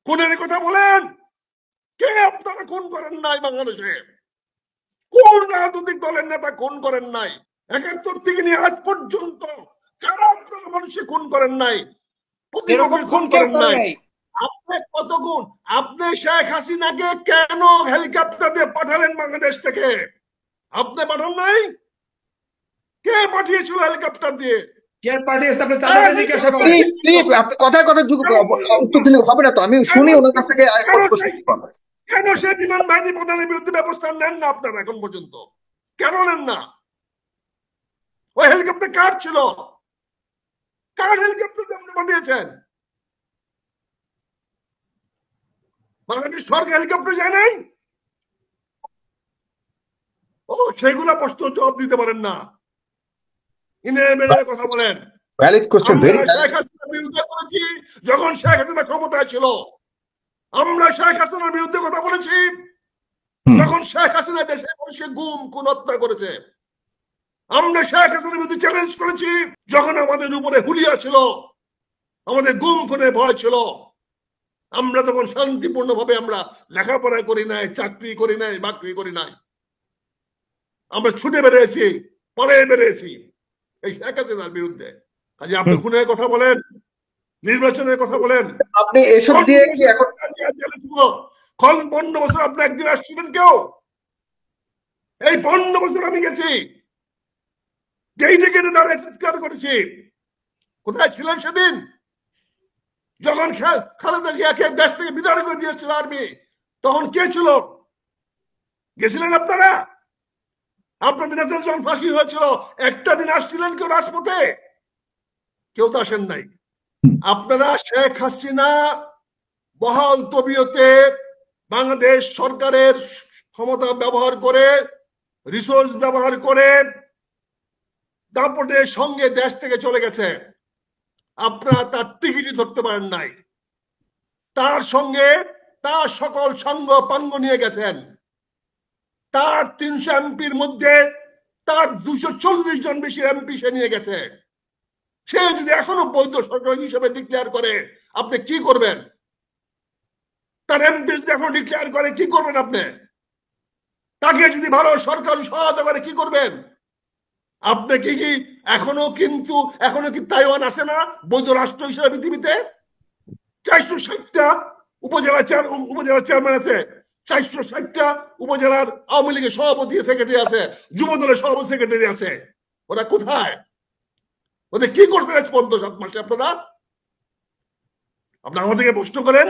খুনের কথা বলেন, কে আপনারা খুন করেন নাই বাংলাদেশে? কোন রাজনৈতিক দলের নেতা খুন করেন নাই? ৭১ থেকে নিয়ে আজ পর্যন্ত কারা আপনারা মানুষে খুন করেন নাই? এরকম প্রতিপক্ষে খুন খুন কেউ করেন করে নাই? নাই। আপনি কত গুণ? আপনি শেখ হাসিনাকে কেন হেলিকপ্টার দিয়ে পাঠালেন বাংলাদেশ থেকে? আপনি পাঠান নাই? কে পাঠিয়েছিল হেলিকপ্টার দিয়ে? কে পাঠিয়েছে আপনি তাদেরকে জিজ্ঞাসা করেন। আপনি কথায় কথায় উত্তর দিলে হবে না তো, আমি শুনি ওনার কাছ থেকে প্রশ্ন করবো। কেন সে বিমান বাহিনী প্রধানের বিরুদ্ধে ব্যবস্থা নেন না আপনারা এখন পর্যন্ত? কেন নেন না? ওই হেলিকপ্টার কার ছিল? কার হেলিকপ্টার দিয়ে আপনি পাঠিয়েছেন? বাংলাদেশ সরকার হেলিকপ্টার যায় নাই? ও সেগুলা প্রশ্ন জবাব দিতে পারেন না, ইনে মেনে কথা বলেন। ভ্যালিড কোশ্চেন, আমরা ভেরি শেখ ভ্যালিড। হাসিনার বিরুদ্ধে করেছি যখন শেখ হাসিনা ক্ষমতায় ছিল। আমরা শেখ হাসিনার বিরুদ্ধে কথা বলেছি যখন শেখ হাসিনা দেশে বসে গুম খুন হত্যা করেছে। আমরা শেখ হাসিনার বিরুদ্ধে চ্যালেঞ্জ করেছি যখন আমাদের উপরে হুলিয়া ছিল, আমাদের গুম খুনের ভয় ছিল। আমরা তখন শান্তিপূর্ণ ভাবে আমরা লেখাপড়া করি নাই, চাকরি করি নাই, বাকরি করি নাই। আমরা ছুটে বেরিয়েছি, পালিয়ে বেরিয়েছি এই শেখ হাসিনার বিরুদ্ধে। কাজে আপনি খুনের কথা বলেন, নির্বাচনের কথা বলেন, আপনি এসব দিয়ে কি এখন ৫৫ বছর আপনি একদিন আসছিলেন কেউ? এই ৫৫ বছর আমি গেছি, গেইটে গেটে দাঁড়িয়ে চিৎকার করেছি। কোথায় ছিলেন সেদিন যখন খালেদা জিয়াকে দেশ থেকে বিদায় করে দিয়েছিল আর্মি? তখন কে ছিল? গেছিলেন আপনারা? আপনাদের নেতা যখন ফাঁসি হয়েছিল একটা দিন আসছিলেন কেউ রাজপথে? কেউ তো আসেন নাই। আপনারা শেখ হাসিনা বহাল তবিয়তে বাংলাদেশ সরকারের ক্ষমতা ব্যবহার করে, রিসোর্স ব্যবহার করে দাপটের সঙ্গে দেশ থেকে চলে গেছে। আপনারা তার টিকিটই ধরতে পারেন নাই। তার সঙ্গে তার সকল সাঙ্গ পাঙ্গ নিয়ে গেছেন। তার ৩০০ এমপির মধ্যে তার ২৪০ জন বেশি এমপি সে নিয়ে গেছে। সে যদি এখনো বৈধ সরকার হিসেবে ডিক্লেয়ার করে আপনি কি করবেন? তার এমপি যদি এখনো ডিক্লেয়ার করে কি করবেন আপনি? তাকে যদি ভালো সরকারি সহায়তা করে কি করবেন? আপনি কি এখনো কি তাইওয়ান আছে না বৈধ রাষ্ট্র হিসেবে পৃথিবীতে? ৪৬০টা উপজেলার চেয়ারম্যান আছে, ৪৬০টা উপজেলার আওয়ামী লীগের সভাপতি সেক্রেটারি আছে, যুব দলের সভাপতি সেক্রেটারি আছে। ওরা কোথায়? ওদের কি করছেন ৫-৭ মাসে? আপনারা আমাদেরকে প্রশ্ন করেন।